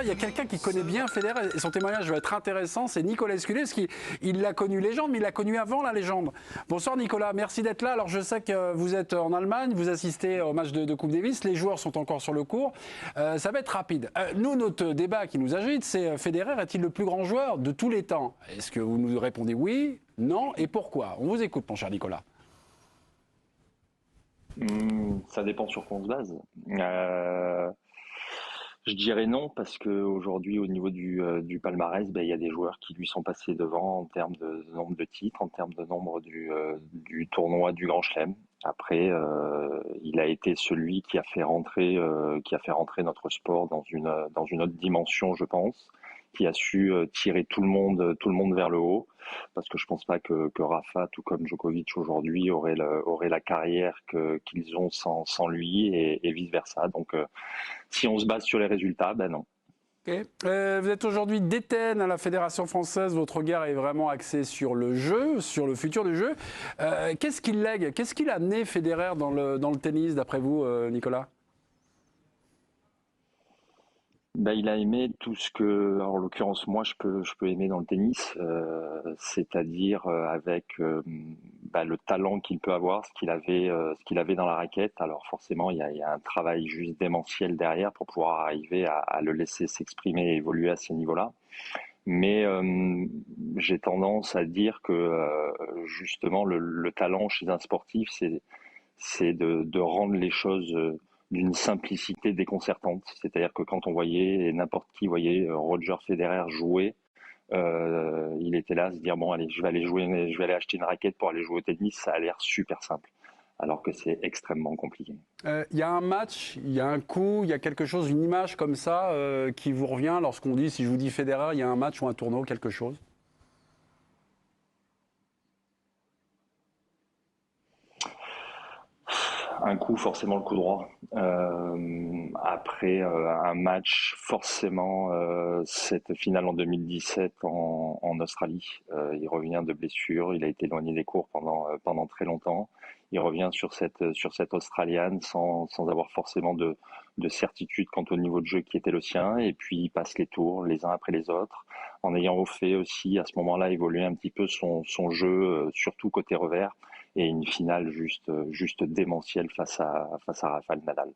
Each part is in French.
Il y a quelqu'un qui connaît bien Federer et son témoignage va être intéressant, c'est Nicolas Escudé, parce qu'il l'a connu légende, mais il l'a connu avant la légende. Bonsoir Nicolas, merci d'être là. Alors je sais que vous êtes en Allemagne, vous assistez au match de Coupe Davis, les joueurs sont encore sur le court, ça va être rapide. Nous, notre débat qui nous agite, c'est Federer est-il le plus grand joueur de tous les temps? Est-ce que vous nous répondez oui, non et pourquoi? On vous écoute mon cher Nicolas. Ça dépend sur quoi on se base. Je dirais non parce que aujourd'hui au niveau du palmarès, ben, il y a des joueurs qui lui sont passés devant en termes de nombre de titres, en termes de nombre du tournoi du Grand Chelem. Après, il a été celui qui a fait rentrer notre sport dans une autre dimension, je pense, qui a su tirer tout le monde vers le haut. Parce que je pense pas que Rafa, tout comme Djokovic aujourd'hui, aurait la carrière qu'ils ont sans lui et vice versa. Donc si on se base sur les résultats, ben non. Okay. Vous êtes aujourd'hui DTN à la Fédération française. Votre regard est vraiment axé sur le jeu, sur le futur du jeu. Qu'est-ce qu'il lègue? Qu'est-ce qu'il a amené Federer dans le tennis, d'après vous, Nicolas? Ben, il a aimé tout ce que, alors, en l'occurrence, moi, je peux aimer dans le tennis, c'est-à-dire avec ben, le talent qu'il peut avoir, ce qu'il avait dans la raquette. Alors forcément, il y a un travail juste démentiel derrière pour pouvoir arriver à le laisser s'exprimer et évoluer à ces niveaux-là. Mais j'ai tendance à dire que justement le talent chez un sportif, c'est de rendre les choses d'une simplicité déconcertante. C'est-à-dire que quand on voyait n'importe qui voyait Roger Federer jouer, il était là à se dire bon allez je vais aller acheter une raquette pour aller jouer au tennis, ça a l'air super simple, alors que c'est extrêmement compliqué. Il y a un match, il y a un coup, il y a quelque chose, une image comme ça qui vous revient lorsqu'on dit, si je vous dis Federer, il y a un match ou un tournoi, quelque chose? Un coup, forcément le coup droit. Après un match, forcément cette finale en 2017 en Australie. Il revient de blessure, il a été éloigné des cours pendant très longtemps. Il revient sur cette Australienne sans avoir forcément de certitude quant au niveau de jeu qui était le sien. Et puis il passe les tours les uns après les autres, en ayant fait aussi à ce moment-là évoluer un petit peu son jeu, surtout côté revers et une finale juste démentielle face à Rafael Nadal.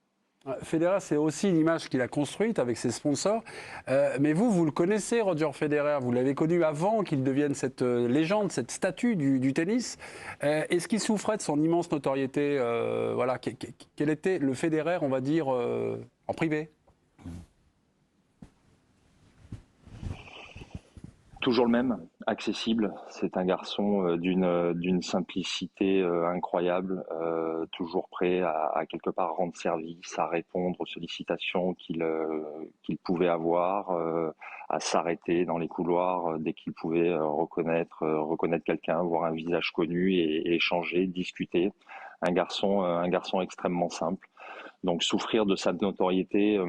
Federer, c'est aussi l'image qu'il a construite avec ses sponsors. Mais vous le connaissez, Roger Federer. Vous l'avez connu avant qu'il devienne cette légende, cette statue du tennis. Est-ce qu'il souffrait de son immense notoriété? Voilà, quel était le Federer, on va dire, en privé? Toujours le même, accessible. C'est un garçon d'une simplicité incroyable, toujours prêt à quelque part rendre service, à répondre aux sollicitations qu'il pouvait avoir, à s'arrêter dans les couloirs dès qu'il pouvait reconnaître quelqu'un, voir un visage connu et échanger, discuter. Un garçon extrêmement simple. Donc souffrir de sa notoriété,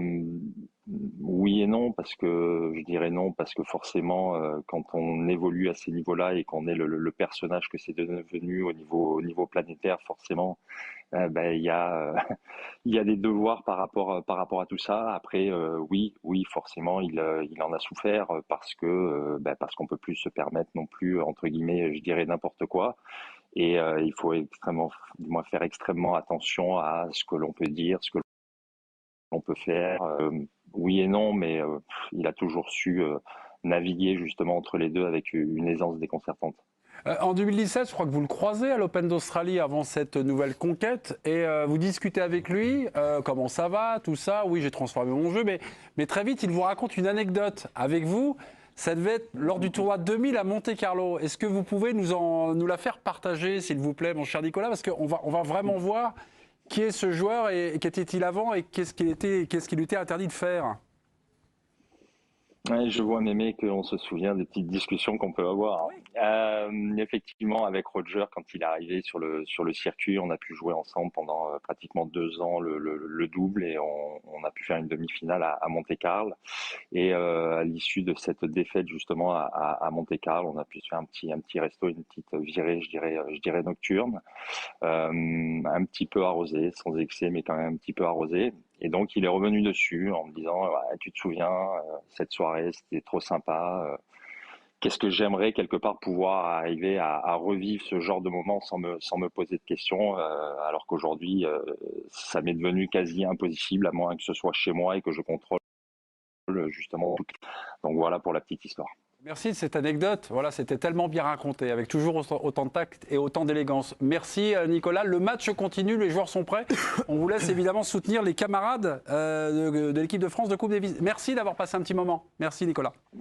oui et non, parce que je dirais non, parce que forcément, quand on évolue à ces niveaux-là et qu'on est le personnage que c'est devenu au niveau planétaire, forcément, ben, il y a des devoirs par rapport à tout ça. Après, oui, forcément, il en a souffert parce que ben, parce qu'on peut plus se permettre non plus, entre guillemets, je dirais n'importe quoi. Et il faut extrêmement, du moins faire extrêmement attention à ce que l'on peut dire, ce que l'on peut faire. Oui et non, mais il a toujours su naviguer justement entre les deux avec une aisance déconcertante. En 2017, je crois que vous le croisez à l'Open d'Australie avant cette nouvelle conquête et vous discutez avec lui, comment ça va, tout ça. Oui, j'ai transformé mon jeu, mais très vite, il vous raconte une anecdote avec vous. Ça devait être lors du tournoi 2000 à Monte-Carlo. Est-ce que vous pouvez nous la faire partager, s'il vous plaît, mon cher Nicolas? Parce on va vraiment voir qui est ce joueur et qu'était-il avant et qu'est-ce qu'il lui était interdit de faire. Ouais, je vois, Mémé, qu'on se souvient des petites discussions qu'on peut avoir. Effectivement, avec Roger, quand il est arrivé sur le circuit, on a pu jouer ensemble pendant pratiquement 2 ans le double et on a pu faire une demi-finale à Monte-Carlo. Et à l'issue de cette défaite justement à Monte-Carlo, on a pu se faire un petit resto, une petite virée, je dirais nocturne, un petit peu arrosé, sans excès, mais quand même un petit peu arrosé. Et donc, il est revenu dessus en me disant, ouais, tu te souviens, cette soirée, c'était trop sympa. Qu'est-ce que j'aimerais quelque part pouvoir arriver à revivre ce genre de moment sans me poser de questions, alors qu'aujourd'hui, ça m'est devenu quasi impossible, à moins que ce soit chez moi et que je contrôle justement tout. Donc voilà pour la petite histoire. Merci de cette anecdote. Voilà, c'était tellement bien raconté, avec toujours autant de tact et autant d'élégance. Merci Nicolas. Le match continue, les joueurs sont prêts. On vous laisse évidemment soutenir les camarades de l'équipe de France de Coupe Davis. Merci d'avoir passé un petit moment. Merci Nicolas.